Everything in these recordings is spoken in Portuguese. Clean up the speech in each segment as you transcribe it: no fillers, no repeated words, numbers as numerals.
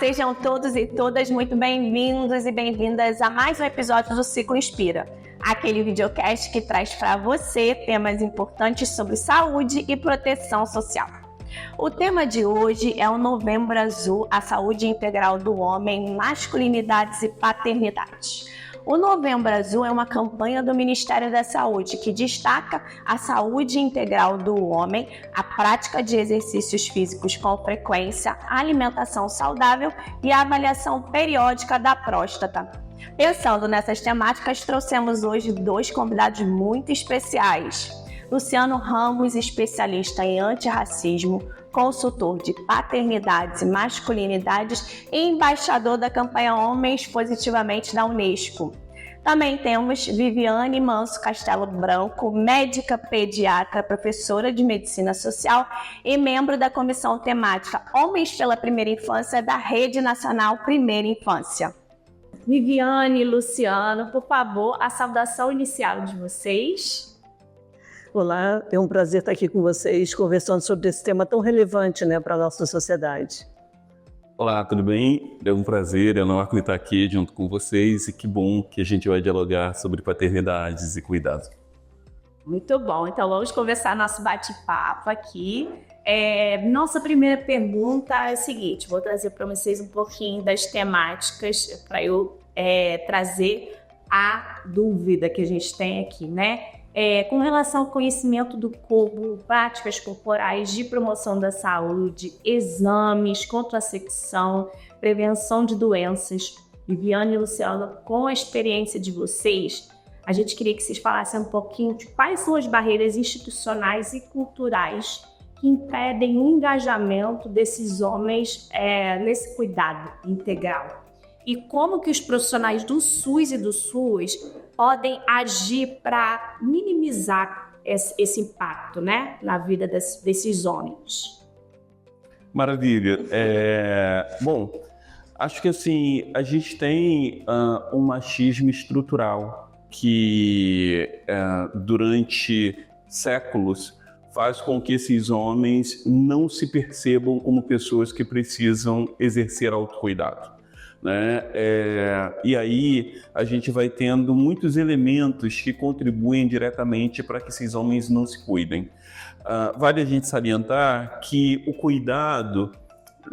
sejam todos e todas muito bem-vindos e bem-vindas a mais um episódio do Ciclo Inspira, aquele videocast que traz para você temas importantes sobre saúde e proteção social. O tema de hoje é o Novembro Azul, a saúde integral do homem, masculinidades e paternidades. O Novembro Azul é uma campanha do Ministério da Saúde que destaca a saúde integral do homem, a prática de exercícios físicos com frequência, a alimentação saudável e a avaliação periódica da próstata. Pensando nessas temáticas, trouxemos hoje dois convidados muito especiais. Luciano Ramos, especialista em antirracismo, consultor de paternidades e masculinidades e embaixador da campanha Homens Positivamente da Unesco. Também temos Viviane Manso Castelo Branco, médica pediatra, professora de medicina social e membro da comissão temática Homens pela Primeira Infância da Rede Nacional Primeira Infância. Viviane e Luciano, por favor, a saudação inicial de vocês. Olá, é um prazer estar aqui com vocês, conversando sobre esse tema tão relevante, para a nossa sociedade. Olá, tudo bem? É um prazer, é enorme estar aqui junto com vocês e que bom que a gente vai dialogar sobre paternidades e cuidado. Muito bom, então vamos conversar nosso bate-papo aqui. Nossa primeira pergunta é a seguinte, vou trazer para vocês um pouquinho das temáticas para eu trazer a dúvida que a gente tem aqui, com relação ao conhecimento do corpo, práticas corporais de promoção da saúde, exames, contracepção, prevenção de doenças. Viviane e Luciano, com a experiência de vocês, a gente queria que vocês falassem um pouquinho de quais são as barreiras institucionais e culturais que impedem o engajamento desses homens nesse cuidado integral. E como que os profissionais do SUS e do SUS podem agir para minimizar esse impacto, na vida desses homens? Maravilha. Bom, acho que assim, a gente tem um machismo estrutural que durante séculos faz com que esses homens não se percebam como pessoas que precisam exercer autocuidado. E aí a gente vai tendo muitos elementos que contribuem diretamente para que esses homens não se cuidem. Vale a gente salientar que o cuidado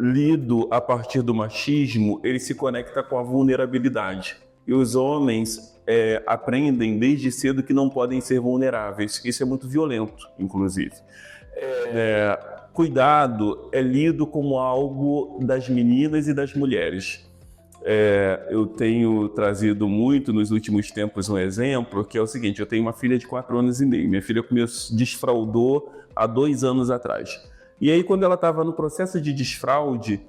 lido a partir do machismo, ele se conecta com a vulnerabilidade. E os homens aprendem desde cedo que não podem ser vulneráveis. Isso é muito violento, inclusive. Cuidado é lido como algo das meninas e das mulheres. Eu tenho trazido muito nos últimos tempos um exemplo, que é o seguinte: eu tenho uma filha de 4 anos e meio. Minha filha desfraudou há 2 anos atrás. E aí, quando ela estava no processo de desfraude,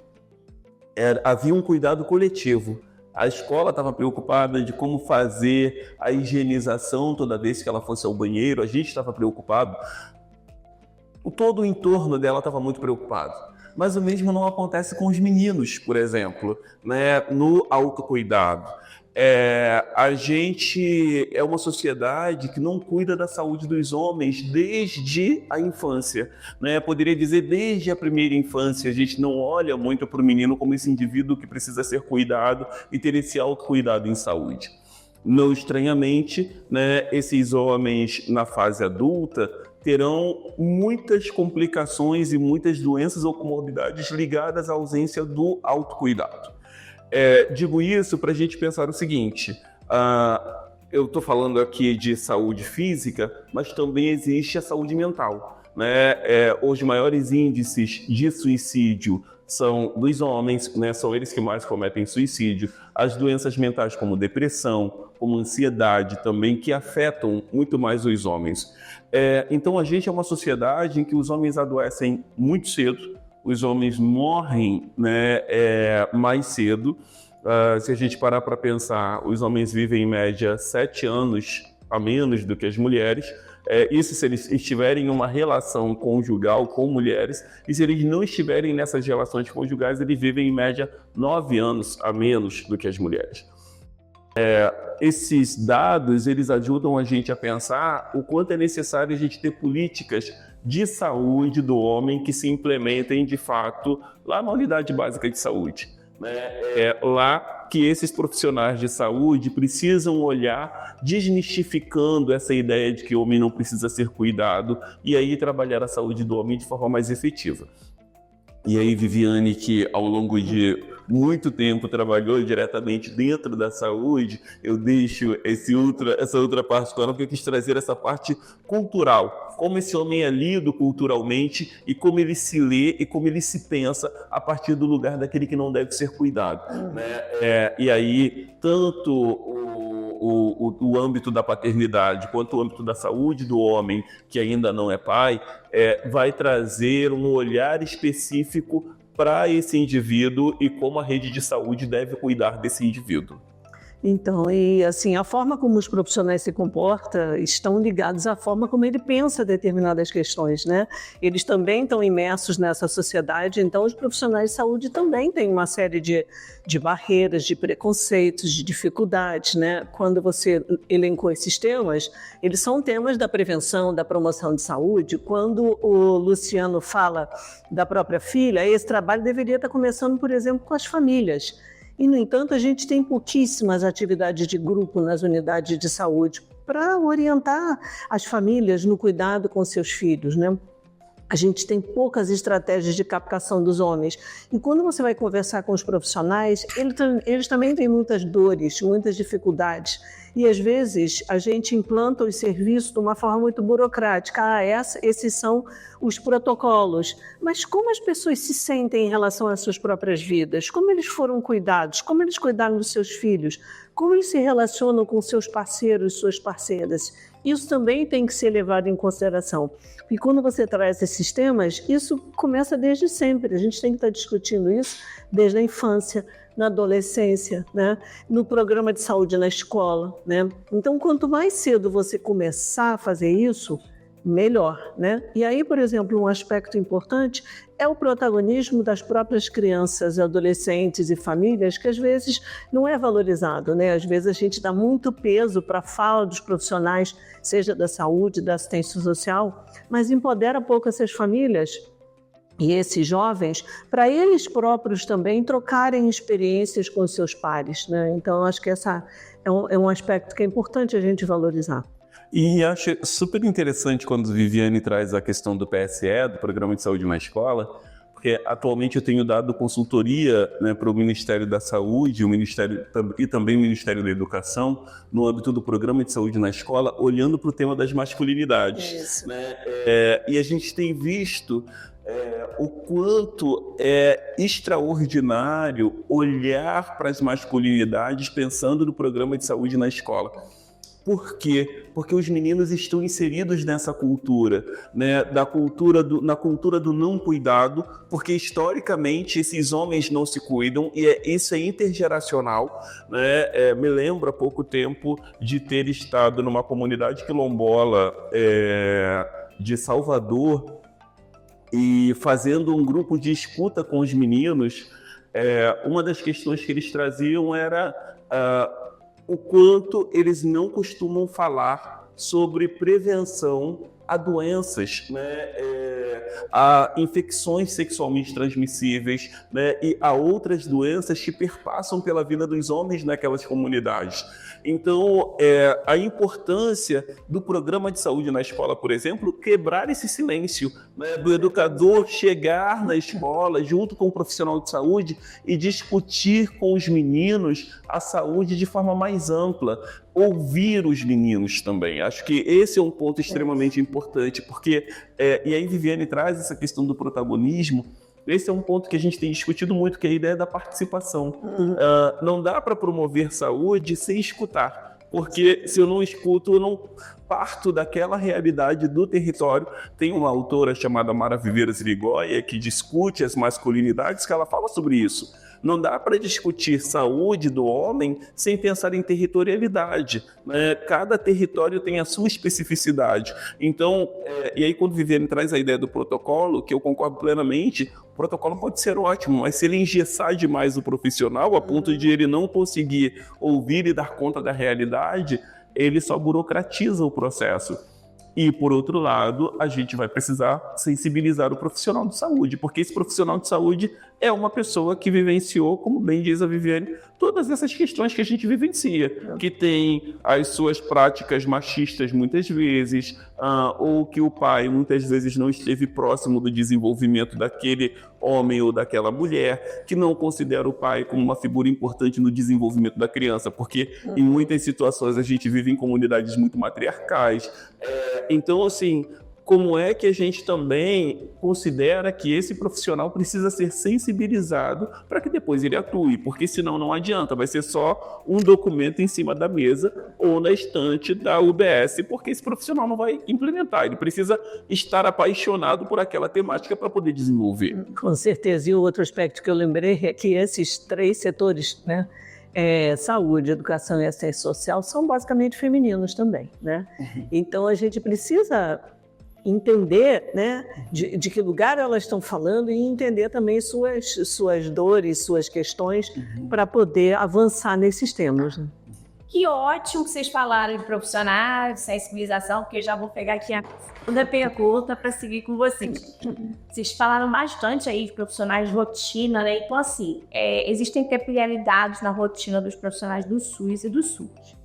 havia um cuidado coletivo. A escola estava preocupada de como fazer a higienização toda vez que ela fosse ao banheiro. A gente estava preocupado. Todo o entorno dela estava muito preocupado. Mas o mesmo não acontece com os meninos, por exemplo, no autocuidado. A gente é uma sociedade que não cuida da saúde dos homens desde a infância. Poderia dizer desde a primeira infância. A gente não olha muito para o menino como esse indivíduo que precisa ser cuidado e ter esse autocuidado em saúde. Não estranhamente, esses homens na fase adulta terão muitas complicações e muitas doenças ou comorbidades ligadas à ausência do autocuidado. Digo isso para a gente pensar o seguinte: eu estou falando aqui de saúde física, mas também existe a saúde mental. Os maiores índices de suicídio são dos homens, são eles que mais cometem suicídio. As doenças mentais como depressão, como ansiedade também, que afetam muito mais os homens. Então a gente é uma sociedade em que os homens adoecem muito cedo, os homens morrem mais cedo. Se a gente parar para pensar, os homens vivem em média 7 anos a menos do que as mulheres. Isso se eles estiverem em uma relação conjugal com mulheres, e se eles não estiverem nessas relações conjugais, eles vivem em média 9 anos a menos do que as mulheres. Esses dados, eles ajudam a gente a pensar o quanto é necessário a gente ter políticas de saúde do homem que se implementem de fato lá na unidade básica de saúde. né? É lá que esses profissionais de saúde precisam olhar, desmistificando essa ideia de que o homem não precisa ser cuidado, e aí trabalhar a saúde do homem de forma mais efetiva. E aí, Viviane, que ao longo de muito tempo trabalhou diretamente dentro da saúde, eu deixo essa outra parte com ela, porque eu quis trazer essa parte cultural, como esse homem é lido culturalmente e como ele se lê e como ele se pensa a partir do lugar daquele que não deve ser cuidado, né? E aí, tanto o âmbito da paternidade quanto o âmbito da saúde do homem, que ainda não é pai, vai trazer um olhar específico para esse indivíduo e como a rede de saúde deve cuidar desse indivíduo. Então, e assim, a forma como os profissionais se comportam estão ligados à forma como ele pensa determinadas questões, né? Eles também estão imersos nessa sociedade, então os profissionais de saúde também têm uma série de barreiras, de preconceitos, de dificuldades, né? Quando você elencou esses temas, eles são temas da prevenção, da promoção de saúde. Quando o Luciano fala da própria filha, esse trabalho deveria estar começando, por exemplo, com as famílias. E, no entanto, a gente tem pouquíssimas atividades de grupo nas unidades de saúde para orientar as famílias no cuidado com seus filhos, né? A gente tem poucas estratégias de captação dos homens. E quando você vai conversar com os profissionais, eles também têm muitas dores, muitas dificuldades. E, às vezes, a gente implanta os serviços de uma forma muito burocrática. Esses são os protocolos. Mas como as pessoas se sentem em relação às suas próprias vidas? Como eles foram cuidados? Como eles cuidaram dos seus filhos? Como eles se relacionam com seus parceiros, suas parceiras? Isso também tem que ser levado em consideração. E quando você traz esses temas, isso começa desde sempre. A gente tem que estar discutindo isso desde a infância, na adolescência, né? No programa de saúde na escola, né? Então, quanto mais cedo você começar a fazer isso, melhor, né? E aí, por exemplo, um aspecto importante é o protagonismo das próprias crianças, adolescentes e famílias, que às vezes não é valorizado, né? Às vezes a gente dá muito peso para a fala dos profissionais, seja da saúde, da assistência social, mas empodera pouco essas famílias e esses jovens para eles próprios também trocarem experiências com os seus pares, né? Então, acho que esse é um aspecto que é importante a gente valorizar. E acho super interessante quando Viviane traz a questão do PSE, do Programa de Saúde na Escola, porque atualmente eu tenho dado consultoria, né, para o Ministério da Saúde e também o Ministério da Educação, no âmbito do Programa de Saúde na Escola, olhando para o tema das masculinidades. Isso. Né? E a gente tem visto o quanto é extraordinário olhar para as masculinidades pensando no Programa de Saúde na Escola. Por quê? Porque os meninos estão inseridos nessa cultura, né? Na cultura do não cuidado, porque historicamente esses homens não se cuidam e isso é intergeracional, né? Me lembro há pouco tempo de ter estado numa comunidade quilombola de Salvador e fazendo um grupo de escuta com os meninos. Uma das questões que eles traziam era o quanto eles não costumam falar sobre prevenção a doenças, né? A infecções sexualmente transmissíveis, né? E a outras doenças que perpassam pela vida dos homens naquelas comunidades. Então, a importância do programa de saúde na escola, por exemplo, quebrar esse silêncio, né? Do educador chegar na escola junto com o profissional de saúde e discutir com os meninos a saúde de forma mais ampla, ouvir os meninos também. Acho que esse é um ponto extremamente importante, porque, e aí Viviane traz essa questão do protagonismo. Esse é um ponto que a gente tem discutido muito, que é a ideia da participação. Não dá para promover saúde sem escutar, porque se eu não escuto, eu não parto daquela realidade do território. Tem uma autora chamada Mara Viveiras Irigoyen que discute as masculinidades, que ela fala sobre isso. Não dá para discutir saúde do homem sem pensar em territorialidade, né? Cada território tem a sua especificidade. Então, e aí quando Viviane traz a ideia do protocolo, que eu concordo plenamente, o protocolo pode ser ótimo, mas se ele engessar demais o profissional, a ponto de ele não conseguir ouvir e dar conta da realidade, ele só burocratiza o processo. E, por outro lado, a gente vai precisar sensibilizar o profissional de saúde, porque esse profissional de saúde é uma pessoa que vivenciou, como bem diz a Viviane, todas essas questões que a gente vivencia, que tem as suas práticas machistas muitas vezes, ou que o pai muitas vezes não esteve próximo do desenvolvimento daquele homem ou daquela mulher, que não considera o pai como uma figura importante no desenvolvimento da criança, porque em muitas situações a gente vive em comunidades muito matriarcais. Então, assim, como é que a gente também considera que esse profissional precisa ser sensibilizado para que depois ele atue, porque senão não adianta, vai ser só um documento em cima da mesa ou na estante da UBS, porque esse profissional não vai implementar, ele precisa estar apaixonado por aquela temática para poder desenvolver. Com certeza, e o outro aspecto que eu lembrei é que esses 3 setores, né, saúde, educação e assistência social, são basicamente femininos também, né? Então a gente precisa entender, né, de que lugar elas estão falando e entender também suas dores, suas questões, para poder avançar nesses temas. Né? Que ótimo que vocês falaram de profissionais, de sensibilização, porque eu já vou pegar aqui a segunda pergunta para seguir com vocês. Vocês falaram bastante aí de profissionais de rotina, né? Então, assim, existem peculiaridades na rotina dos profissionais do SUS e do SUS.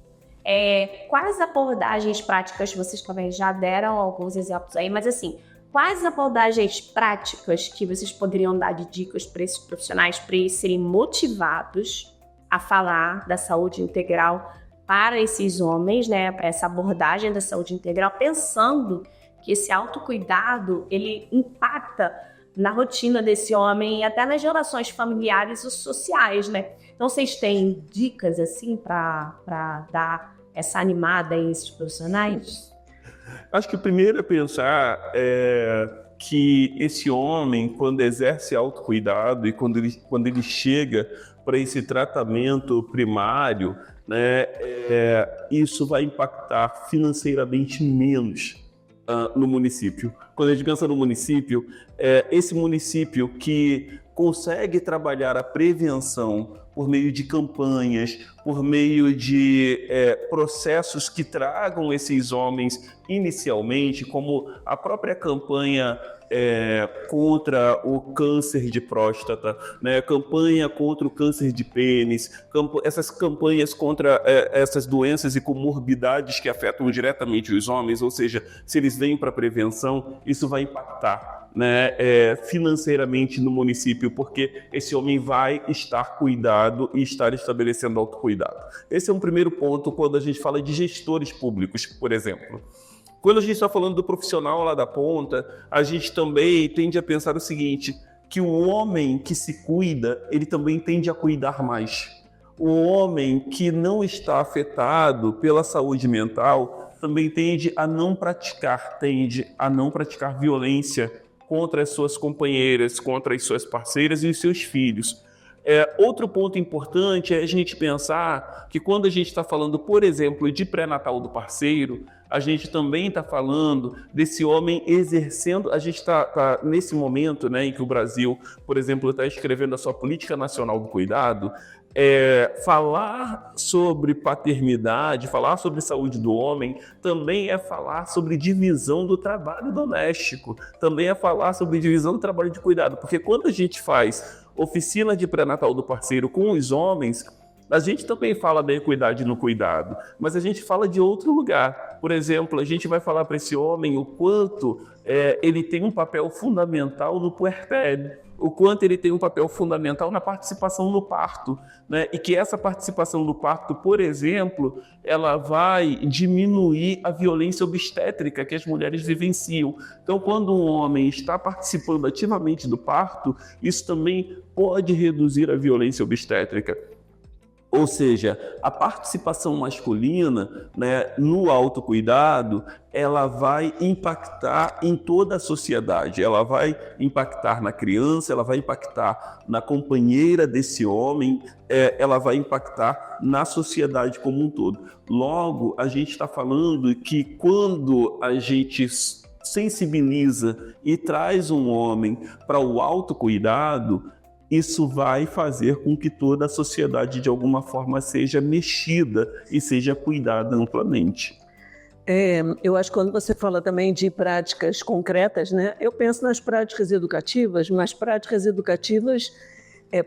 Quais abordagens práticas, vocês também já deram alguns exemplos aí, mas assim, quais abordagens práticas que vocês poderiam dar de dicas para esses profissionais, para eles serem motivados a falar da saúde integral para esses homens, né, para essa abordagem da saúde integral, pensando que esse autocuidado, ele impacta na rotina desse homem e até nas relações familiares e sociais, né? Então, vocês têm dicas, assim, para dar essa animada a esses profissionais? Acho que o primeiro é pensar que esse homem, quando exerce autocuidado e quando ele chega para esse tratamento primário, né, isso vai impactar financeiramente menos no município. Quando a gente pensa no município, esse município que consegue trabalhar a prevenção por meio de campanhas, por meio de processos que tragam esses homens inicialmente, como a própria campanha contra o câncer de próstata, né? Campanha contra o câncer de pênis, essas campanhas contra essas doenças e comorbidades que afetam diretamente os homens, ou seja, se eles vêm para a prevenção, isso vai impactar, né, financeiramente no município, porque esse homem vai estar cuidado e estar estabelecendo autocuidado. Esse é um primeiro ponto quando a gente fala de gestores públicos, por exemplo. Quando a gente está falando do profissional lá da ponta, a gente também tende a pensar o seguinte, que o homem que se cuida, ele também tende a cuidar mais. O homem que não está afetado pela saúde mental também tende a não praticar violência contra as suas companheiras, contra as suas parceiras e os seus filhos. Outro ponto importante é a gente pensar que quando a gente está falando, por exemplo, de pré-natal do parceiro, a gente também está falando desse homem exercendo, a gente está nesse momento, né, em que o Brasil, por exemplo, está escrevendo a sua Política Nacional do Cuidado, falar sobre paternidade, falar sobre saúde do homem, também é falar sobre divisão do trabalho doméstico, também é falar sobre divisão do trabalho de cuidado, porque quando a gente faz oficina de pré-natal do parceiro com os homens, a gente também fala da equidade no cuidado, mas a gente fala de outro lugar. Por exemplo, a gente vai falar para esse homem o quanto ele tem um papel fundamental no puerpério, o quanto ele tem um papel fundamental na participação no parto, né? E que essa participação no parto, por exemplo, ela vai diminuir a violência obstétrica que as mulheres vivenciam. Então, quando um homem está participando ativamente do parto, isso também pode reduzir a violência obstétrica. Ou seja, a participação masculina, né, no autocuidado, ela vai impactar em toda a sociedade. Ela vai impactar na criança, ela vai impactar na companheira desse homem, ela vai impactar na sociedade como um todo. Logo, a gente está falando que quando a gente sensibiliza e traz um homem para o autocuidado, isso vai fazer com que toda a sociedade, de alguma forma, seja mexida e seja cuidada amplamente. Eu acho que quando você fala também de práticas concretas, né, eu penso nas práticas educativas, mas práticas educativas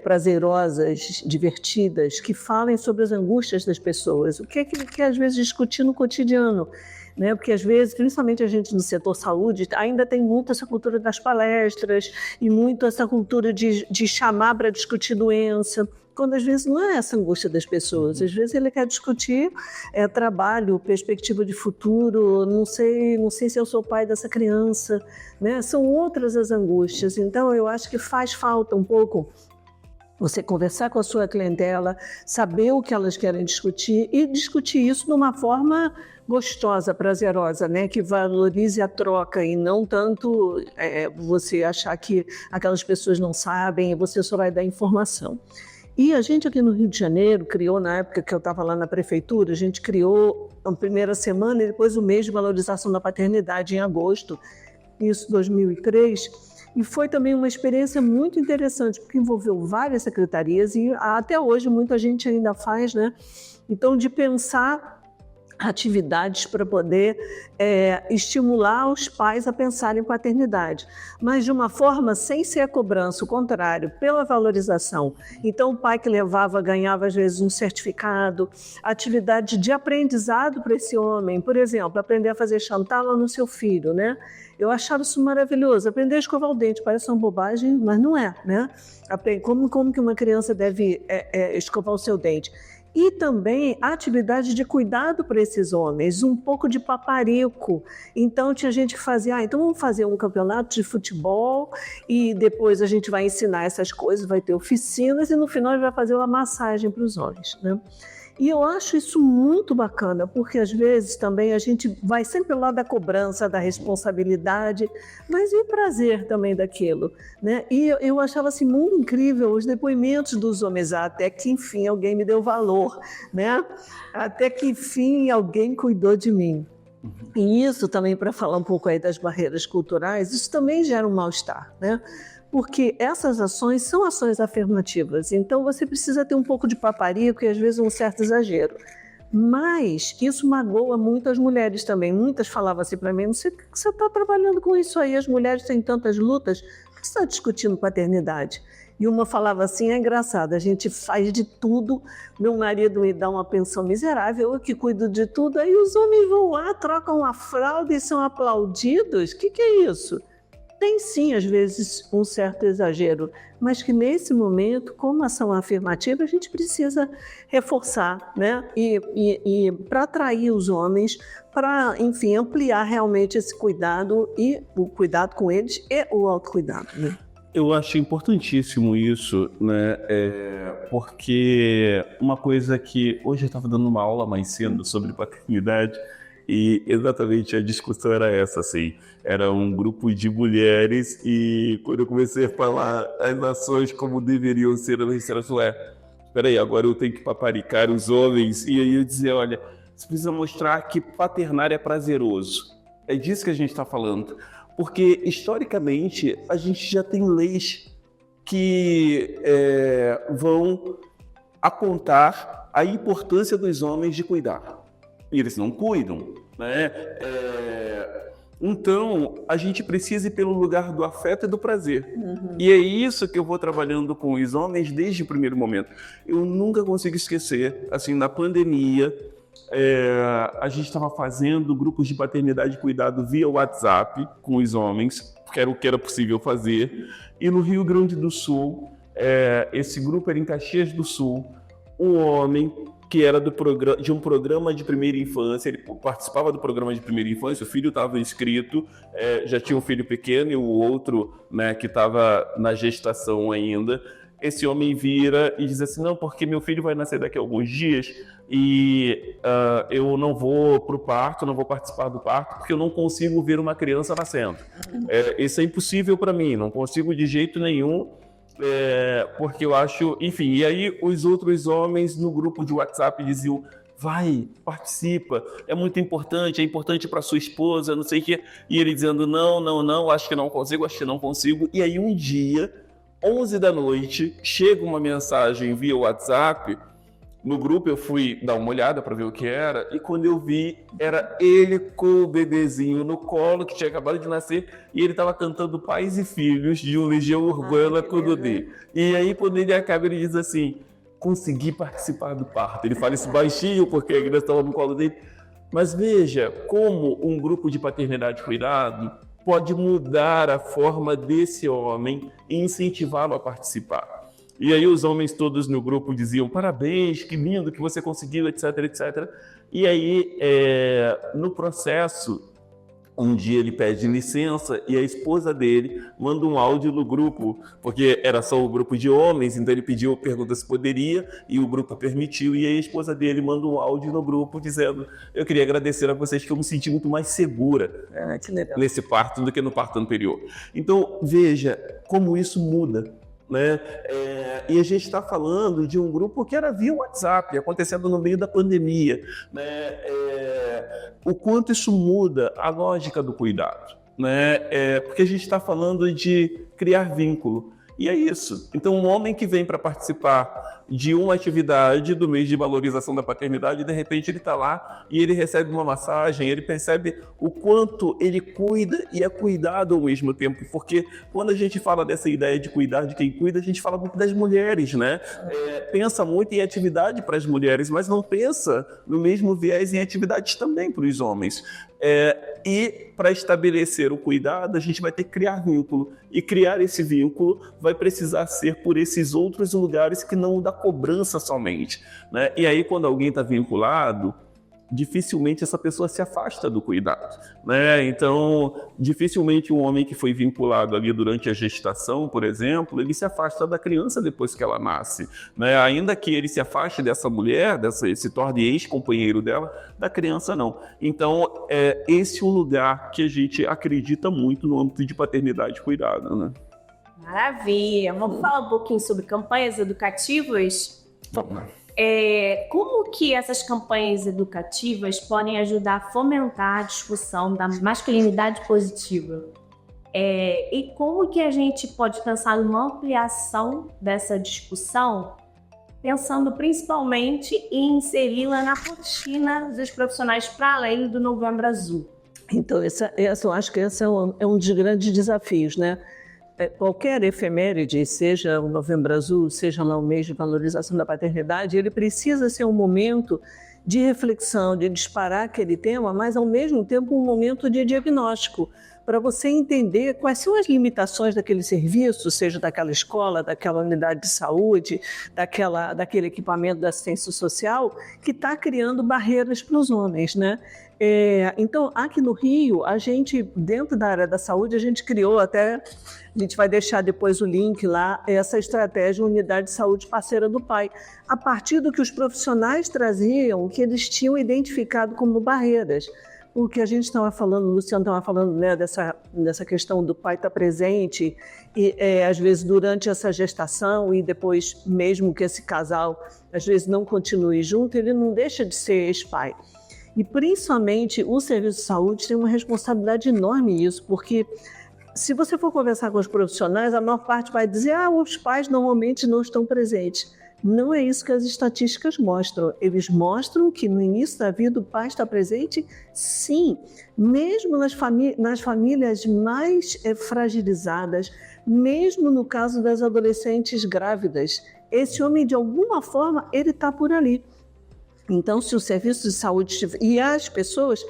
prazerosas, divertidas, que falem sobre as angústias das pessoas. O que é que às vezes discutir no cotidiano? Né? Porque às vezes, principalmente a gente no setor saúde, ainda tem muito essa cultura das palestras e muito essa cultura de chamar para discutir doença, quando às vezes não é essa angústia das pessoas. Às vezes ele quer discutir trabalho, perspectiva de futuro, não sei se eu sou pai dessa criança, né? São outras as angústias. Então eu acho que faz falta um pouco você conversar com a sua clientela, saber o que elas querem discutir e discutir isso de uma forma gostosa, prazerosa, né? Que valorize a troca e não tanto você achar que aquelas pessoas não sabem e você só vai dar informação. E a gente aqui no Rio de Janeiro criou, na época que eu estava lá na prefeitura, a gente criou a primeira semana e depois o mês de valorização da paternidade em agosto, isso 2003, e foi também uma experiência muito interessante, porque envolveu várias secretarias e até hoje muita gente ainda faz, né? Então, de pensar atividades para poder estimular os pais a pensarem em paternidade, mas de uma forma sem ser a cobrança, o contrário, pela valorização. Então, o pai que levava ganhava às vezes um certificado, atividade de aprendizado para esse homem, por exemplo, aprender a fazer chantala no seu filho, né? Eu achava isso maravilhoso, aprender a escovar o dente, parece uma bobagem, mas não é, né? Como que uma criança deve escovar o seu dente? E também a atividade de cuidado para esses homens, um pouco de paparico. Então tinha gente que fazia, então vamos fazer um campeonato de futebol e depois a gente vai ensinar essas coisas, vai ter oficinas e no final a gente vai fazer uma massagem para os homens, né? E eu acho isso muito bacana, porque às vezes também a gente vai sempre lá da cobrança, da responsabilidade, mas e o prazer também daquilo, né? E eu achava assim muito incrível os depoimentos dos homens, até que enfim alguém me deu valor, né? Até que enfim alguém cuidou de mim. E isso também, para falar um pouco aí das barreiras culturais, isso também gera um mal-estar, né? Porque essas ações são ações afirmativas, então você precisa ter um pouco de paparico e às vezes um certo exagero. Mas isso magoa muito as mulheres também. Muitas falavam assim para mim, você está trabalhando com isso aí, as mulheres têm tantas lutas, por que você está discutindo paternidade? E uma falava assim, é engraçado, a gente faz de tudo, meu marido me dá uma pensão miserável, eu que cuido de tudo, aí os homens vão lá, trocam a fralda e são aplaudidos, o que é isso? Tem sim, às vezes, um certo exagero, mas que nesse momento, como ação afirmativa, a gente precisa reforçar, né? E para atrair os homens, para, enfim, ampliar realmente esse cuidado e o cuidado com eles e o autocuidado, né? Eu acho importantíssimo isso, né? Porque uma coisa que... Hoje eu estava dando uma aula mais cedo sobre paternidade e exatamente a discussão era essa, assim. Era um grupo de mulheres e quando eu comecei a falar as ações como deveriam ser, elas disseram assim, espera aí, agora eu tenho que paparicar os homens. E aí eu dizia, olha, você precisa mostrar que paternar é prazeroso. É disso que a gente está falando. Porque, historicamente, a gente já tem leis que vão apontar a importância dos homens de cuidar. E eles não cuidam, né? Então, a gente precisa ir pelo lugar do afeto e do prazer. Uhum. E é isso que eu vou trabalhando com os homens desde o primeiro momento. Eu nunca consigo esquecer, assim, na pandemia, a gente estava fazendo grupos de paternidade e cuidado via WhatsApp com os homens, que era o que era possível fazer. E no Rio Grande do Sul, esse grupo era em Caxias do Sul, um homem que era de um programa de primeira infância, ele participava do programa de primeira infância, o filho estava inscrito, já tinha um filho pequeno e o outro, né, que estava na gestação ainda. Esse homem vira e diz assim, não, porque meu filho vai nascer daqui a alguns dias e eu não vou para o parto, não vou participar do parto, porque eu não consigo ver uma criança nascendo. Isso é impossível para mim, não consigo de jeito nenhum, porque eu acho... Enfim, e aí os outros homens no grupo de WhatsApp diziam, vai, participa, é muito importante, é importante para sua esposa, não sei o quê. E ele dizendo, não, acho que não consigo. E aí um dia, 11 da noite, chega uma mensagem via WhatsApp no grupo, eu fui dar uma olhada para ver o que era, e quando eu vi, era ele com o bebezinho no colo, que tinha acabado de nascer, e ele estava cantando Pais e Filhos de um Legião Urbana Cododê. E aí, quando ele acaba, ele diz assim, consegui participar do parto. Ele fala isso baixinho, porque a criança estava no colo dele. Mas veja como um grupo de paternidade e cuidado pode mudar a forma desse homem e incentivá-lo a participar. E aí os homens todos no grupo diziam, parabéns, que lindo que você conseguiu, etc, etc. E aí, no processo, um dia ele pede licença e a esposa dele manda um áudio no grupo, porque era só o grupo de homens, então ele pergunta se poderia, e o grupo permitiu, e aí a esposa dele manda um áudio no grupo dizendo, eu queria agradecer a vocês que eu me senti muito mais segura nesse parto do que no parto anterior. Então, veja como isso muda. Né? E a gente está falando de um grupo que era via WhatsApp, acontecendo no meio da pandemia, né? O quanto isso muda a lógica do cuidado, né? Porque a gente está falando de criar vínculo, e é isso. Então, um homem que vem para participar de uma atividade do mês de valorização da paternidade, de repente ele está lá e ele recebe uma massagem, ele percebe o quanto ele cuida e é cuidado ao mesmo tempo, porque quando a gente fala dessa ideia de cuidar de quem cuida, a gente fala muito das mulheres, né? Pensa muito em atividade para as mulheres, mas não pensa no mesmo viés em atividades também para os homens. E para estabelecer o cuidado, a gente vai ter que criar vínculo, e criar esse vínculo vai precisar ser por esses outros lugares que não da cobrança somente, né? E aí, quando alguém está vinculado, dificilmente essa pessoa se afasta do cuidado, né? Então, dificilmente um homem que foi vinculado ali durante a gestação, por exemplo, ele se afasta da criança depois que ela nasce, né? Ainda que ele se afaste dessa mulher, se torne ex-companheiro dela, da criança não. Então, esse é um lugar que a gente acredita muito no âmbito de paternidade e cuidado, né? Maravilha! Vamos falar um pouquinho sobre campanhas educativas? Vamos lá. Como que essas campanhas educativas podem ajudar a fomentar a discussão da masculinidade positiva? E como que a gente pode pensar numa ampliação dessa discussão, pensando principalmente em inseri-la na rotina dos profissionais para além do Novembro Azul? Então, eu acho que esse é um dos grandes desafios, né? Qualquer efeméride, seja o Novembro Azul, seja lá o mês de valorização da paternidade, ele precisa ser um momento de reflexão, de disparar aquele tema, mas ao mesmo tempo um momento de diagnóstico, para você entender quais são as limitações daquele serviço, seja daquela escola, daquela unidade de saúde, daquele equipamento da assistência social, que está criando barreiras para os homens, né? Então, aqui no Rio, a gente, dentro da área da saúde, a gente criou até, a gente vai deixar depois o link lá, essa estratégia Unidade de Saúde Parceira do Pai, a partir do que os profissionais traziam, que eles tinham identificado como barreiras. O que a gente estava falando, o Luciano estava falando, né, dessa questão do pai estar presente, e às vezes durante essa gestação e depois, mesmo que esse casal, às vezes não continue junto, ele não deixa de ser ex-pai. E principalmente o serviço de saúde tem uma responsabilidade enorme nisso, porque se você for conversar com os profissionais, a maior parte vai dizer os pais normalmente não estão presentes. Não é isso que as estatísticas mostram. Eles mostram que no início da vida o pai está presente, sim, mesmo nas famílias mais fragilizadas, mesmo no caso das adolescentes grávidas. Esse homem, de alguma forma, ele está por ali. Então, se o serviço de saúde e as pessoas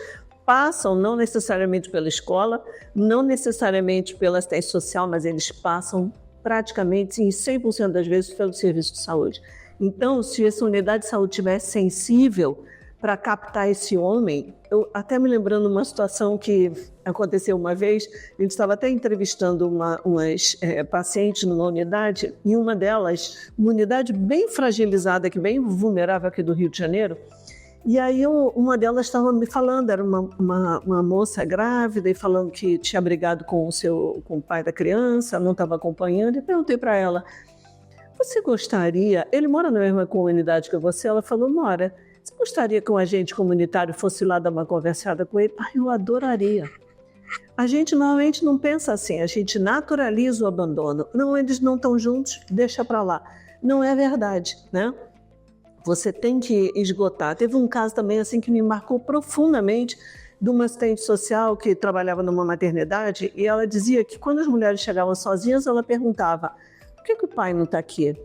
passam não necessariamente pela escola, não necessariamente pela assistência social, mas eles passam praticamente em 100% das vezes pelo serviço de saúde. Então, se essa unidade de saúde estiver sensível para captar esse homem, eu até me lembrando uma situação que aconteceu uma vez, a gente estava até entrevistando umas pacientes numa unidade, e uma delas, uma unidade bem fragilizada, bem vulnerável aqui do Rio de Janeiro, e aí uma delas estava me falando, era uma moça grávida e falando que tinha brigado com o pai da criança, não estava acompanhando, e perguntei para ela, você gostaria, ele mora na mesma comunidade que você? Ela falou, mora, você gostaria que um agente comunitário fosse lá dar uma conversada com ele? Eu adoraria. A gente normalmente não pensa assim, a gente naturaliza o abandono. Não, eles não estão juntos, deixa para lá. Não é verdade, né? você tem que esgotar. Teve um caso também assim que me marcou profundamente, de uma assistente social que trabalhava numa maternidade, e ela dizia que quando as mulheres chegavam sozinhas, ela perguntava: por que o pai não está aqui?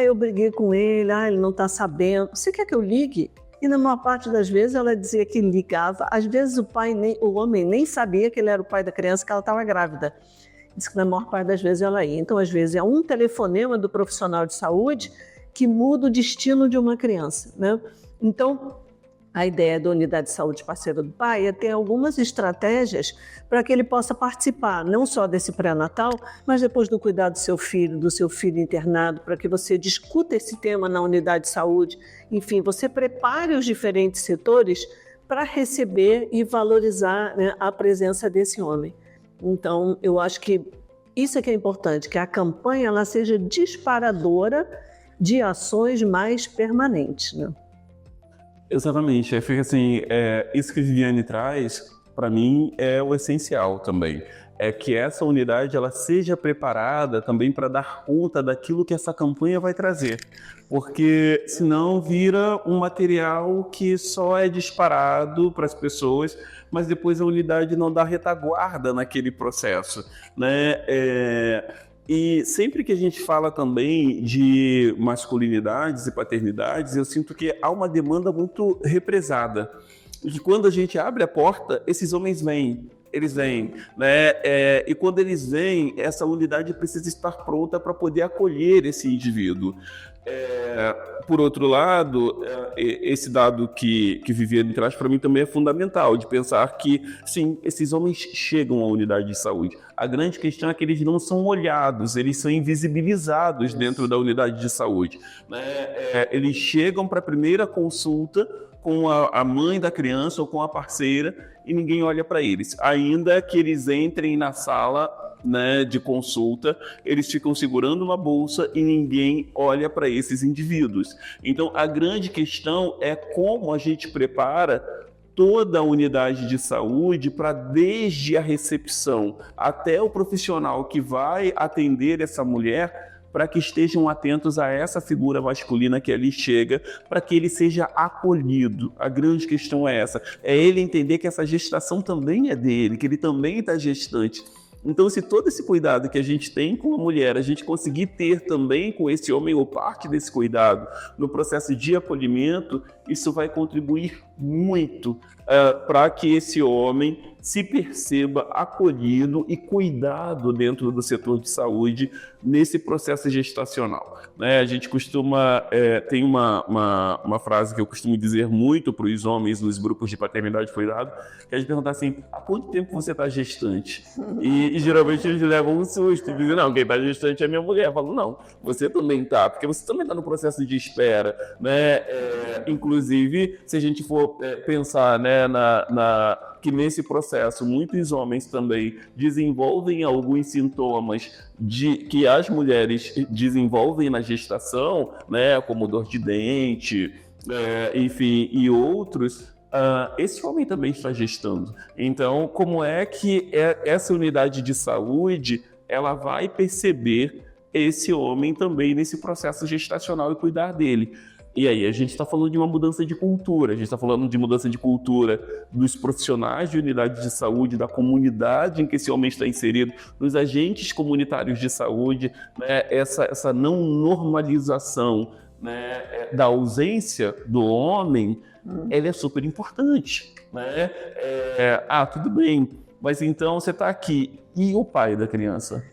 Eu briguei com ele, ele não está sabendo. Você quer que eu ligue? E na maior parte das vezes ela dizia que ligava. Às vezes o homem nem sabia que ele era o pai da criança, que ela estava grávida. Diz que na maior parte das vezes ela ia. Então, às vezes, é um telefonema do profissional de saúde que muda o destino de uma criança, né? Então, a ideia da unidade de saúde parceira do pai é ter algumas estratégias para que ele possa participar, não só desse pré-natal, mas depois do cuidado do seu filho internado, para que você discuta esse tema na unidade de saúde. Enfim, você prepare os diferentes setores para receber e valorizar, né, a presença desse homem. Então, eu acho que isso é que é importante, que a campanha ela seja disparadora de ações mais permanentes, né? Exatamente. Fica assim, isso que a Viviane traz, para mim, é o essencial também. É que essa unidade ela seja preparada também para dar conta daquilo que essa campanha vai trazer. Porque senão vira um material que só é disparado para as pessoas, mas depois a unidade não dá retaguarda naquele processo, né? E sempre que a gente fala também de masculinidades e paternidades, eu sinto que há uma demanda muito represada. E que quando a gente abre a porta, esses homens vêm. Eles vêm, né? E quando eles vêm, essa unidade precisa estar pronta para poder acolher esse indivíduo. Por outro lado, esse dado que Viviane traz para mim também é fundamental, de pensar que, sim, esses homens chegam à unidade de saúde. A grande questão é que eles não são olhados, eles são invisibilizados dentro da unidade de saúde, né? Eles chegam para a primeira consulta com a mãe da criança ou com a parceira e ninguém olha para eles. Ainda que eles entrem na sala, né, de consulta, eles ficam segurando uma bolsa e ninguém olha para esses indivíduos. Então, a grande questão é como a gente prepara toda a unidade de saúde para, desde a recepção até o profissional que vai atender essa mulher, para que estejam atentos a essa figura masculina que ali chega, para que ele seja acolhido. A grande questão é essa, é ele entender que essa gestação também é dele, que ele também está gestante. Então, se todo esse cuidado que a gente tem com a mulher, a gente conseguir ter também com esse homem, ou parte desse cuidado, no processo de acolhimento, isso vai contribuir muito para que esse homem se perceba acolhido e cuidado dentro do setor de saúde nesse processo gestacional, né? A gente costuma, tem uma frase que eu costumo dizer muito para os homens nos grupos de paternidade e cuidado, que é de perguntar assim: há quanto tempo você está gestante? E geralmente eles levam um susto e dizem: não, quem está gestante é minha mulher. Eu falo: não, você também está, porque você também está no processo de espera, né? Inclusive, se a gente for pensar, né, que nesse processo muitos homens também desenvolvem alguns sintomas que as mulheres desenvolvem na gestação, né, como dor de dente, enfim, e outros. Esse homem também está gestando. Então, como é que essa unidade de saúde ela vai perceber esse homem também nesse processo gestacional e cuidar dele? E aí a gente está falando de uma mudança de cultura, a gente está falando de mudança de cultura dos profissionais de unidade de saúde, da comunidade em que esse homem está inserido, dos agentes comunitários de saúde, né? Essa não normalização, né, da ausência do homem, ela é super importante, né? Tudo bem, mas então você está aqui, e o pai da criança?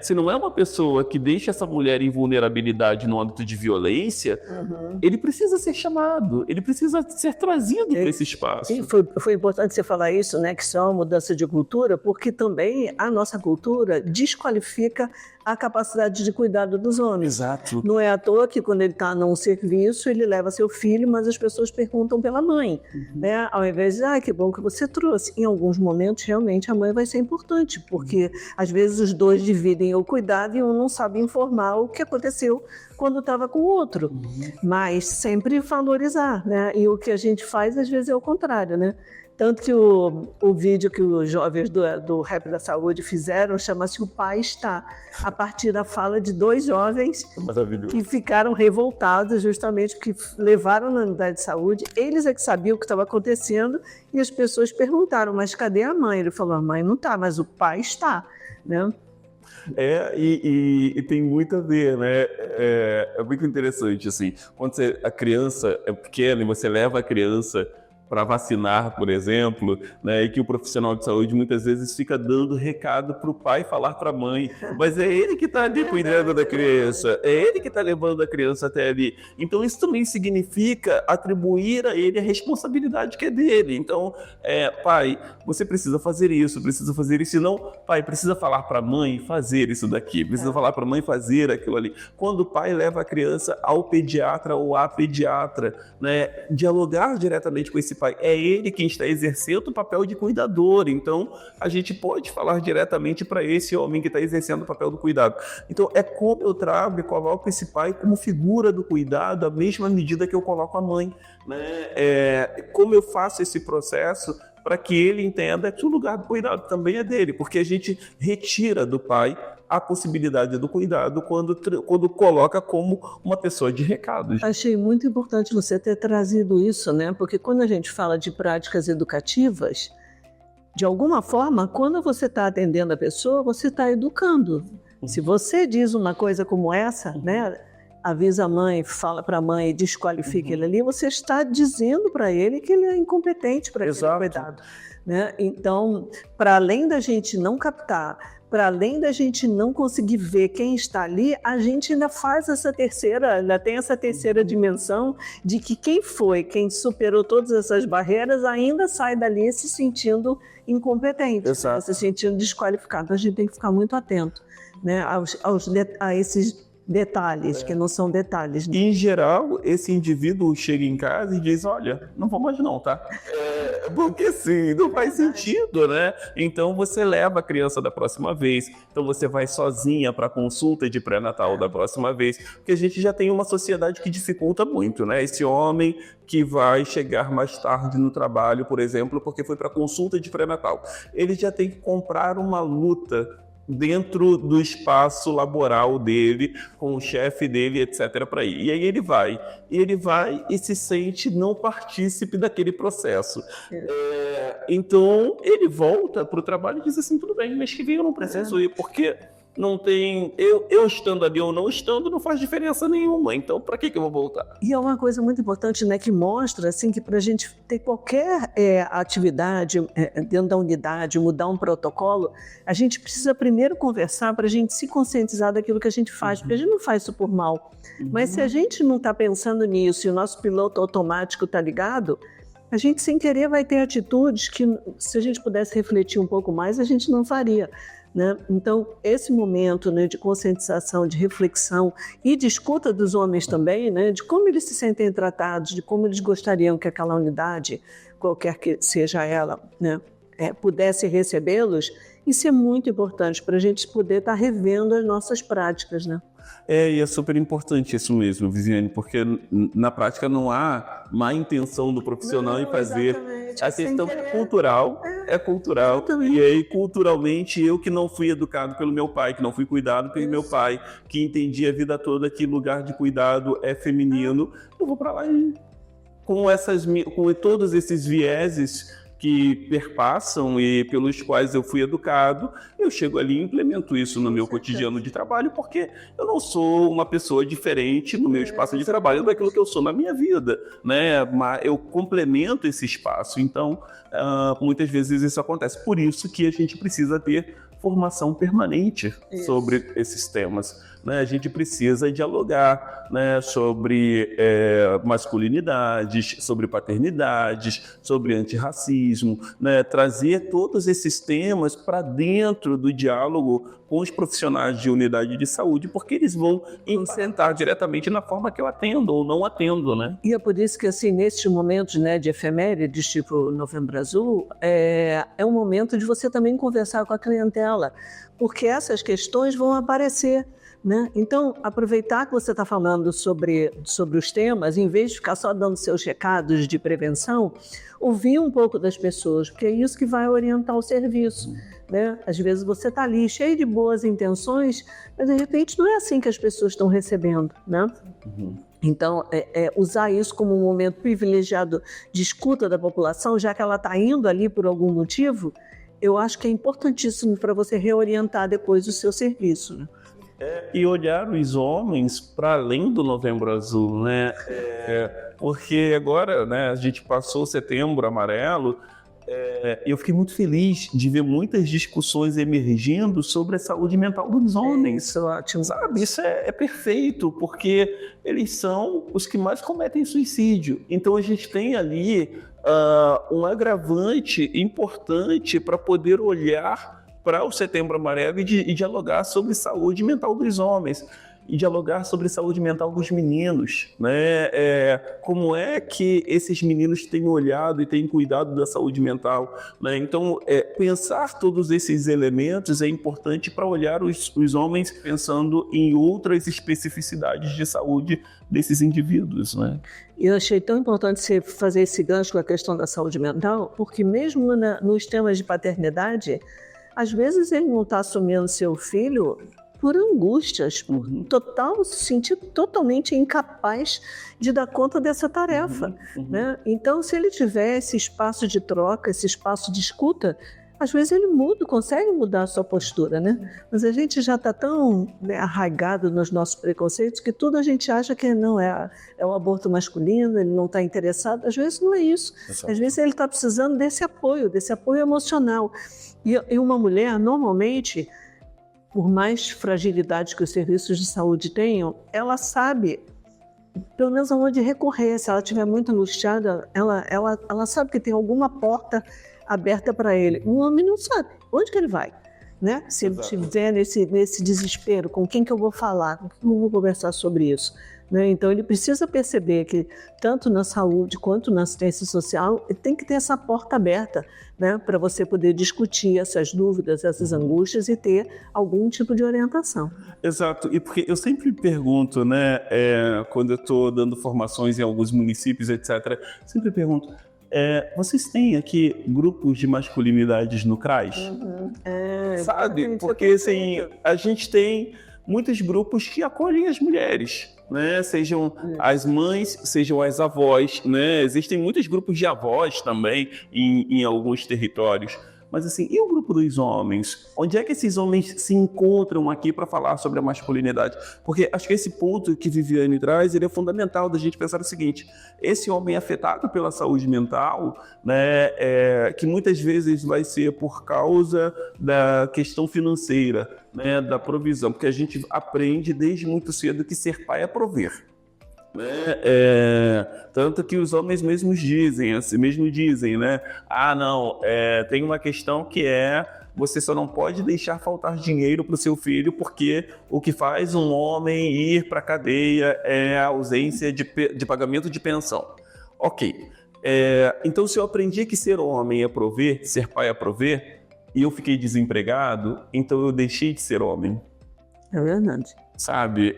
Se não é uma pessoa que deixa essa mulher em vulnerabilidade no âmbito de violência, ele precisa ser chamado, ele precisa ser trazido para esse espaço. E foi importante você falar isso, né, que isso é uma mudança de cultura, porque também a nossa cultura desqualifica a capacidade de cuidado dos homens. Exato. Não é à toa que quando ele está num serviço, ele leva seu filho, mas as pessoas perguntam pela mãe, né? Ao invés de, que bom que você trouxe. Em alguns momentos, realmente, a mãe vai ser importante, porque às vezes os dois dividem o cuidado e um não sabe informar o que aconteceu quando estava com o outro. Mas sempre valorizar, né? E o que a gente faz, às vezes, é o contrário, né? Tanto que o vídeo que os jovens do Rap da Saúde fizeram chama-se O Pai Está, a partir da fala de 2 jovens que ficaram revoltados justamente porque levaram na unidade de saúde, eles é que sabiam o que estava acontecendo e as pessoas perguntaram, mas cadê a mãe? Ele falou, a mãe não está, mas o pai está, né? E tem muito a ver, né? É muito interessante, assim, quando a criança é pequena e você leva a criança para vacinar, por exemplo, né, e que o profissional de saúde muitas vezes fica dando recado para o pai falar para a mãe, mas é ele que está ali cuidando da criança, é ele que está levando a criança até ali. Então isso também significa atribuir a ele a responsabilidade que é dele. Então, pai, você precisa fazer isso, e não, pai, precisa falar para a mãe fazer isso daqui, precisa falar para a mãe fazer aquilo ali. Quando o pai leva a criança ao pediatra ou à pediatra, né, dialogar diretamente com esse pai, é ele quem está exercendo o papel de cuidador, então a gente pode falar diretamente para esse homem que está exercendo o papel do cuidado. Então é como eu trago e coloco esse pai como figura do cuidado, à mesma medida que eu coloco a mãe, né? Como eu faço esse processo para que ele entenda que o lugar do cuidado também é dele, porque a gente retira do pai a possibilidade do cuidado quando coloca como uma pessoa de recados. Achei muito importante você ter trazido isso, né? Porque quando a gente fala de práticas educativas, de alguma forma, quando você está atendendo a pessoa, você está educando. Se você diz uma coisa como essa, né? Avisa a mãe, fala para a mãe e desqualifica ele ali, você está dizendo para ele que ele é incompetente para aquele cuidado, né? Então, para além da gente não captar, para além da gente não conseguir ver quem está ali, a gente ainda faz ainda tem essa terceira dimensão de que quem superou todas essas barreiras ainda sai dali se sentindo incompetente, né? Se sentindo desqualificado. A gente tem que ficar muito atento, né, a esses detalhes, que não são detalhes. Né? Em geral, esse indivíduo chega em casa e diz, olha, não vou mais não, tá? Porque sim, não faz sentido, né? Então você leva a criança da próxima vez, então você vai sozinha para a consulta de pré-natal da próxima vez, porque a gente já tem uma sociedade que dificulta muito, né? Esse homem que vai chegar mais tarde no trabalho, por exemplo, porque foi para a consulta de pré-natal, ele já tem que comprar uma luta dentro do espaço laboral dele, com o chefe dele, etc. para ir. E aí ele vai e se sente não partícipe daquele processo. Então ele volta para o trabalho e diz assim, tudo bem, mês que vem eu não preciso ir, porque não tem, eu estando ali ou não estando não faz diferença nenhuma, então para que eu vou voltar? E é uma coisa muito importante, né, que mostra assim, que para a gente ter qualquer atividade dentro da unidade, mudar um protocolo, a gente precisa primeiro conversar para a gente se conscientizar daquilo que a gente faz, porque a gente não faz isso por mal, mas se a gente não está pensando nisso e o nosso piloto automático está ligado, a gente sem querer vai ter atitudes que se a gente pudesse refletir um pouco mais, a gente não faria. Né? Então, esse momento, né, de conscientização, de reflexão e de escuta dos homens também, né, de como eles se sentem tratados, de como eles gostariam que aquela unidade, qualquer que seja ela, né, pudesse recebê-los, isso é muito importante para a gente poder estar revendo as nossas práticas. Né? E é super importante isso mesmo, Viviane, porque na prática não há má intenção do profissional em fazer. A questão cultural é cultural. E aí, culturalmente, eu que não fui educado pelo meu pai, que não fui cuidado pelo meu pai, que entendi a vida toda que lugar de cuidado é feminino, eu vou para lá e com todos esses vieses que perpassam e pelos quais eu fui educado, eu chego ali e implemento isso no meu cotidiano de trabalho, porque eu não sou uma pessoa diferente no meu espaço de trabalho daquilo que eu sou na minha vida, né? Mas eu complemento esse espaço, então muitas vezes isso acontece. Por isso que a gente precisa ter formação permanente sobre esses temas. Né? A gente precisa dialogar, né, sobre masculinidades, sobre paternidades, sobre antirracismo, né? Trazer todos esses temas para dentro do diálogo com os profissionais de unidade de saúde, porque eles vão impactar diretamente na forma que eu atendo ou não atendo. Né? E é por isso que, assim, nesses momentos, né, de efemérides, tipo Novembro Azul, é um momento de você também conversar com a clientela, porque essas questões vão aparecer. né? Então, aproveitar que você está falando sobre os temas, em vez de ficar só dando seus recados de prevenção, ouvir um pouco das pessoas, porque é isso que vai orientar o serviço, né? Às vezes você está ali cheio de boas intenções, mas de repente não é assim que as pessoas estão recebendo, né? Então, usar isso como um momento privilegiado de escuta da população, já que ela está indo ali por algum motivo, eu acho que é importantíssimo para você reorientar depois o seu serviço, né? E olhar os homens para além do Novembro Azul, né? Porque agora, né, a gente passou o Setembro Amarelo, e eu fiquei muito feliz de ver muitas discussões emergindo sobre a saúde mental dos homens. Isso é ótimo. Sabe, isso é perfeito, porque eles são os que mais cometem suicídio. Então a gente tem ali um agravante importante para poder olhar para o Setembro Amarelo e dialogar sobre saúde mental dos homens, e dialogar sobre saúde mental dos meninos, né? Como é que esses meninos têm olhado e têm cuidado da saúde mental, né? Então, pensar todos esses elementos é importante para olhar os homens pensando em outras especificidades de saúde desses indivíduos, né? Eu achei tão importante você fazer esse gancho com a questão da saúde mental, porque mesmo nos temas de paternidade, às vezes ele não está assumindo seu filho por angústias, por se sentir totalmente incapaz de dar conta dessa tarefa, né? Então, se ele tiver esse espaço de troca, esse espaço de escuta, às vezes ele consegue mudar a sua postura, né? Mas a gente já está tão, né, arraigado nos nossos preconceitos que tudo a gente acha que não é o aborto masculino, ele não está interessado. Às vezes não é isso. Exato. Às vezes ele está precisando desse apoio emocional. E uma mulher, normalmente, por mais fragilidade que os serviços de saúde tenham, ela sabe, pelo menos, aonde recorrer. Se ela estiver muito angustiada, ela sabe que tem alguma porta aberta para ele. Um homem não sabe onde que ele vai, né? Se ele estiver nesse desespero, com quem que eu vou falar, com quem eu vou conversar sobre isso, né? Então ele precisa perceber que tanto na saúde quanto na assistência social ele tem que ter essa porta aberta, né? Para você poder discutir essas dúvidas, essas angústias e ter algum tipo de orientação. Exato, e porque eu sempre pergunto, né, quando eu estou dando formações em alguns municípios, etc., sempre pergunto, vocês têm aqui grupos de masculinidades no CRAS? Sabe? Porque assim, a gente tem muitos grupos que acolhem as mulheres, né? Sejam as mães, sejam as avós, né? Existem muitos grupos de avós também em alguns territórios. Mas assim, e o grupo dos homens? Onde é que esses homens se encontram aqui para falar sobre a masculinidade? Porque acho que esse ponto que Viviane traz, ele é fundamental da gente pensar o seguinte: esse homem afetado pela saúde mental, né, que muitas vezes vai ser por causa da questão financeira, né, da provisão, porque a gente aprende desde muito cedo que ser pai é prover. Tanto que os homens mesmos dizem, né? Não, tem uma questão que você só não pode deixar faltar dinheiro para o seu filho, porque o que faz um homem ir para a cadeia é a ausência de pagamento de pensão. Ok, então se eu aprendi que ser homem é prover, ser pai é prover, e eu fiquei desempregado, então eu deixei de ser homem. É verdade. Sabe,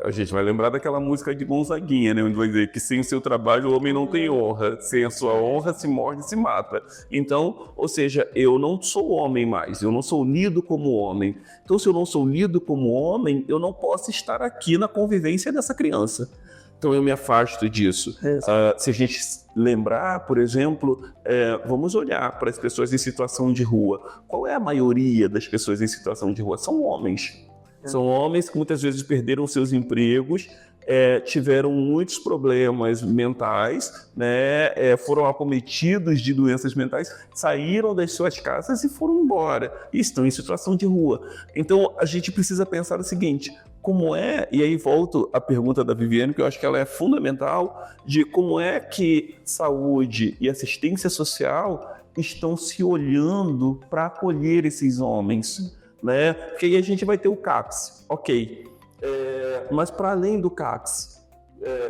a gente vai lembrar daquela música de Gonzaguinha, né, onde vai dizer que sem o seu trabalho o homem não tem honra, sem a sua honra se morre e se mata. Então, ou seja, eu não sou homem mais, eu não sou lido como homem. Então, se eu não sou lido como homem, eu não posso estar aqui na convivência dessa criança. Então eu me afasto disso. Se a gente lembrar, por exemplo, vamos olhar para as pessoas em situação de rua. Qual é a maioria das pessoas em situação de rua? São homens. São homens que muitas vezes perderam seus empregos, tiveram muitos problemas mentais, né, foram acometidos de doenças mentais, saíram das suas casas e foram embora, e estão em situação de rua. Então a gente precisa pensar o seguinte: e aí volto à pergunta da Viviane, que eu acho que ela é fundamental, de como é que saúde e assistência social estão se olhando para acolher esses homens, né? Porque aí a gente vai ter o CAPS, ok, mas para além do CAPS,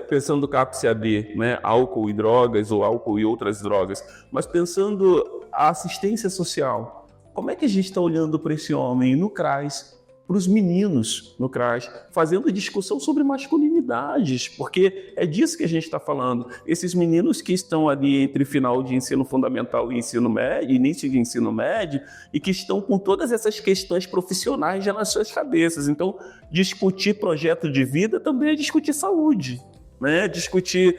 pensando no CAPS-AB, né, álcool e drogas ou álcool e outras drogas, mas pensando a assistência social, como é que a gente está olhando para esse homem no CRAS, para os meninos no CRAS, fazendo discussão sobre masculinidades, porque é disso que a gente está falando. Esses meninos que estão ali entre final de ensino fundamental e ensino médio, início de ensino médio, e que estão com todas essas questões profissionais já nas suas cabeças. Então, discutir projeto de vida também é discutir saúde. Né? Discutir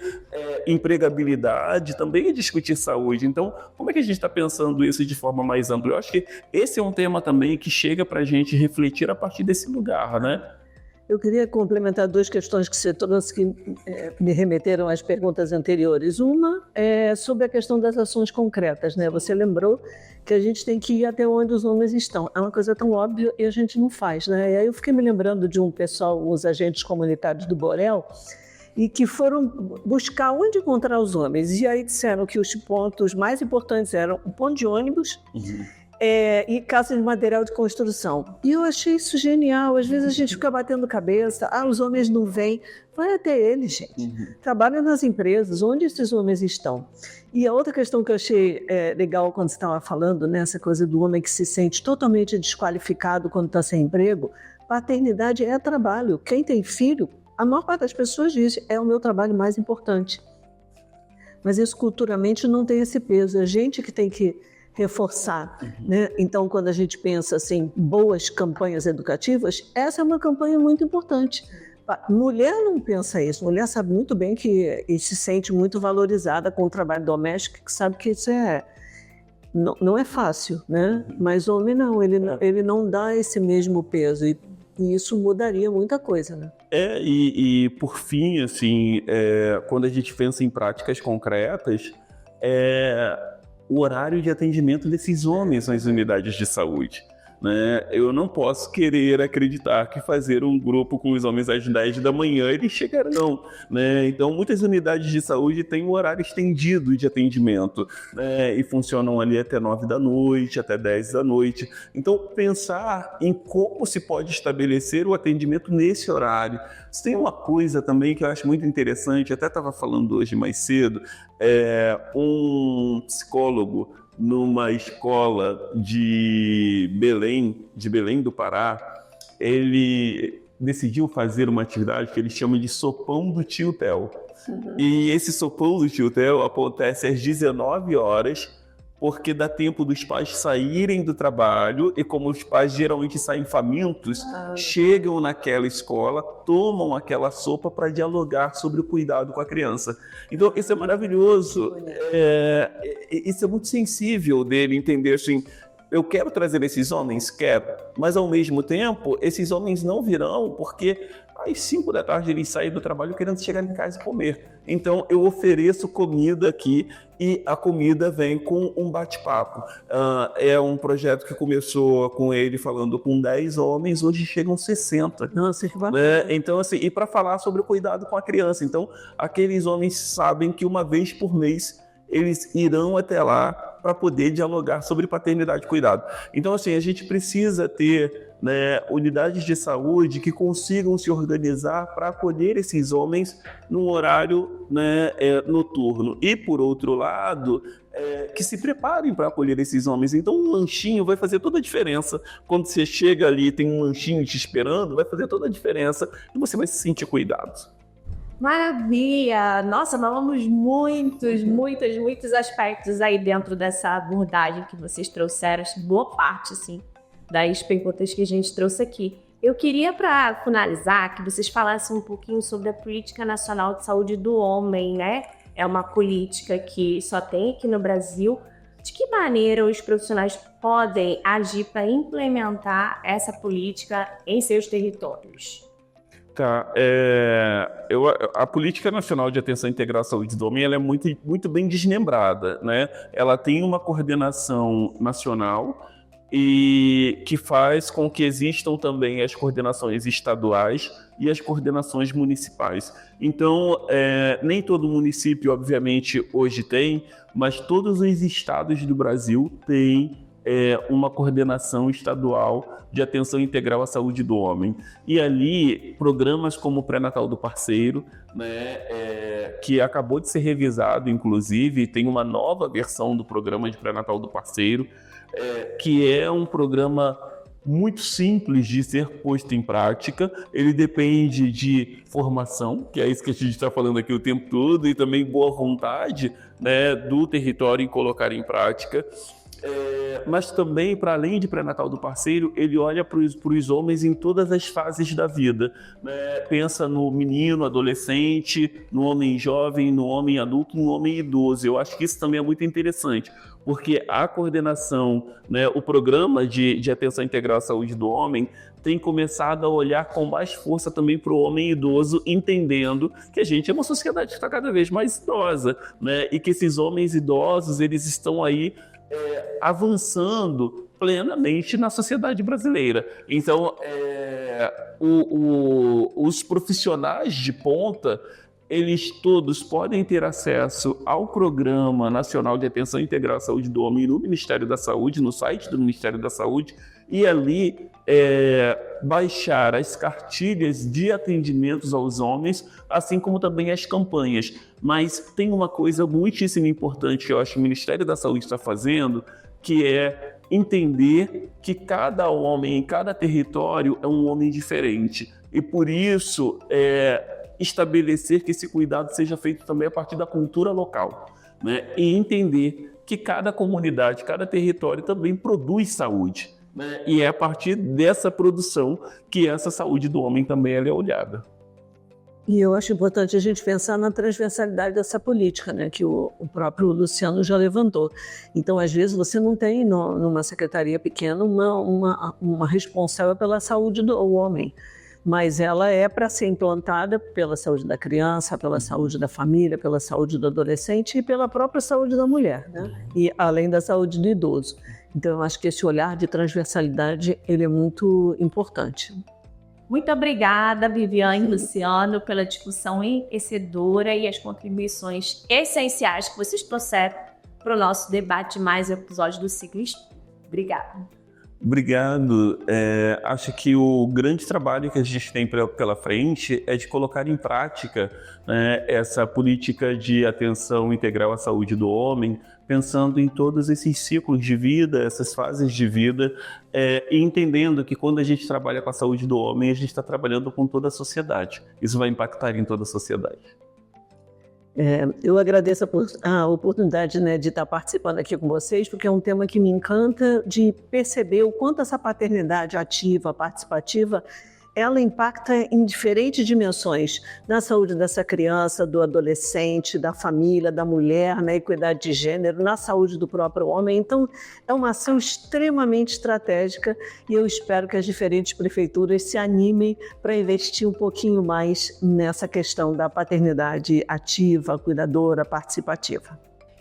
empregabilidade também é discutir saúde. Então, como é que a gente está pensando isso de forma mais ampla? Eu acho que esse é um tema também que chega para a gente refletir a partir desse lugar, né? Eu queria complementar duas questões que você trouxe que me remeteram às perguntas anteriores. Uma é sobre a questão das ações concretas, né? Você lembrou que a gente tem que ir até onde os homens estão. É uma coisa tão óbvia e a gente não faz, né? E aí eu fiquei me lembrando de um pessoal, os agentes comunitários do Borel, e que foram buscar onde encontrar os homens. E aí disseram que os pontos mais importantes eram o ponto de ônibus e casa de material de construção. E eu achei isso genial. Às vezes a gente fica batendo cabeça, os homens não vêm. Vai até eles, gente. Trabalha nas empresas, onde esses homens estão? E a outra questão que eu achei legal quando você estava falando, né, essa coisa do homem que se sente totalmente desqualificado quando está sem emprego, paternidade é trabalho. Quem tem filho, a maior parte das pessoas diz, é o meu trabalho mais importante. Mas isso culturalmente não tem esse peso. É a gente que tem que reforçar. Né? Então, quando a gente pensa assim, boas campanhas educativas, essa é uma campanha muito importante. Mulher não pensa isso. Mulher sabe muito bem e se sente muito valorizada com o trabalho doméstico, que sabe que isso não é fácil. Né? Mas o homem não, ele não dá esse mesmo peso. E isso mudaria muita coisa, né? E por fim, assim, quando a gente pensa em práticas concretas, o horário de atendimento desses homens nas unidades de saúde. Né? Eu não posso querer acreditar que fazer um grupo com os homens às 10 da manhã eles chegarão. Né? Então, muitas unidades de saúde têm um horário estendido de atendimento, né? E funcionam ali até 9 da noite, até 10 da noite. Então, pensar em como se pode estabelecer o atendimento nesse horário. Tem uma coisa também que eu acho muito interessante, até estava falando hoje mais cedo, um psicólogo numa escola de Belém do Pará, ele decidiu fazer uma atividade que ele chama de sopão do tio Theo. E esse sopão do tio Theo acontece às 19 horas, porque dá tempo dos pais saírem do trabalho e como os pais geralmente saem famintos, chegam naquela escola, tomam aquela sopa para dialogar sobre o cuidado com a criança. Então, isso é maravilhoso. Isso é muito sensível dele entender assim, eu quero trazer esses homens? Quero. Mas, ao mesmo tempo, esses homens não virão porque às 5 da tarde eles saem do trabalho querendo chegar em casa e comer. Então, eu ofereço comida aqui e a comida vem com um bate-papo. É um projeto que começou com ele falando com 10 homens, hoje chegam 60. Nossa, que bacana. Então, assim, e para falar sobre o cuidado com a criança. Então, aqueles homens sabem que uma vez por mês eles irão até lá para poder dialogar sobre paternidade e cuidado. Então, assim, a gente precisa ter, né, unidades de saúde que consigam se organizar para acolher esses homens num horário, né, noturno. E, por outro lado, que se preparem para acolher esses homens. Então, um lanchinho vai fazer toda a diferença. Quando você chega ali, tem um lanchinho te esperando, vai fazer toda a diferença e você vai se sentir cuidado. Maravilha! Nossa, falamos muitos aspectos aí dentro dessa abordagem que vocês trouxeram, boa parte, assim, das perguntas que a gente trouxe aqui. Eu queria, para finalizar, que vocês falassem um pouquinho sobre a Política Nacional de Saúde do Homem, né? É uma política que só tem aqui no Brasil. De que maneira os profissionais podem agir para implementar essa política em seus territórios? Tá, a Política Nacional de Atenção e Integração à Saúde do Homem ela é muito bem desmembrada, né? Ela tem uma coordenação nacional e que faz com que existam também as coordenações estaduais e as coordenações municipais. Então, nem todo município, obviamente, hoje tem, mas todos os estados do Brasil têm uma coordenação estadual de atenção integral à saúde do homem. E ali, programas como o Pré-Natal do Parceiro, né, que acabou de ser revisado, inclusive, tem uma nova versão do programa de Pré-Natal do Parceiro, que é um programa muito simples de ser posto em prática, ele depende de formação, que é isso que a gente está falando aqui o tempo todo, e também boa vontade, né, do território em colocar em prática. Mas também, para além de pré-natal do parceiro, ele olha para os homens em todas as fases da vida, né? Pensa no menino, adolescente, no homem jovem, no homem adulto, no homem idoso. Eu acho que isso também é muito interessante, porque a coordenação, né, o programa de atenção integral à saúde do homem tem começado a olhar com mais força também para o homem idoso, entendendo que a gente é uma sociedade que está cada vez mais idosa, né? E que esses homens idosos, eles estão aí avançando plenamente na sociedade brasileira. Então, os profissionais de ponta, eles todos podem ter acesso ao Programa Nacional de Atenção Integral à Saúde do Homem no Ministério da Saúde, no site do Ministério da Saúde, e ali baixar as cartilhas de atendimentos aos homens, assim como também as campanhas. Mas tem uma coisa muitíssimo importante que eu acho que o Ministério da Saúde está fazendo, que é entender que cada homem em cada território é um homem diferente. E por isso, estabelecer que esse cuidado seja feito também a partir da cultura local, né? E entender que cada comunidade, cada território também produz saúde, né? E é a partir dessa produção que essa saúde do homem também ela é olhada. E eu acho importante a gente pensar na transversalidade dessa política, né, que o próprio Luciano já levantou. Então, às vezes, você não tem numa secretaria pequena uma responsável pela saúde do homem, mas ela é para ser implantada pela saúde da criança, pela saúde da família, pela saúde do adolescente e pela própria saúde da mulher, né? E além da saúde do idoso. Então, eu acho que esse olhar de transversalidade ele é muito importante. Muito obrigada, Viviane e Luciano, pela discussão enriquecedora e as contribuições essenciais que vocês trouxeram para o nosso debate mais episódio do Ciclo Inspira. Obrigada. Obrigado. Acho que o grande trabalho que a gente tem pela frente é de colocar em prática, né, essa política de atenção integral à saúde do homem, pensando em todos esses ciclos de vida, essas fases de vida, e entendendo que quando a gente trabalha com a saúde do homem, a gente está trabalhando com toda a sociedade. Isso vai impactar em toda a sociedade. Eu agradeço a oportunidade, né, de estar participando aqui com vocês, porque é um tema que me encanta de perceber o quanto essa paternidade ativa, participativa, ela impacta em diferentes dimensões, na saúde dessa criança, do adolescente, da família, da mulher, na equidade de gênero, na saúde do próprio homem. Então, é uma ação extremamente estratégica e eu espero que as diferentes prefeituras se animem para investir um pouquinho mais nessa questão da paternidade ativa, cuidadora, participativa.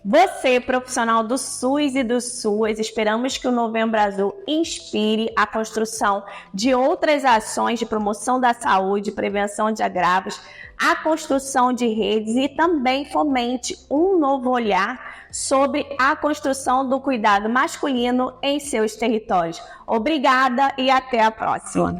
Você, profissional do SUS e do SUAS, esperamos que o Novembro Azul inspire a construção de outras ações de promoção da saúde, prevenção de agravos, a construção de redes e também fomente um novo olhar sobre a construção do cuidado masculino em seus territórios. Obrigada e até a próxima!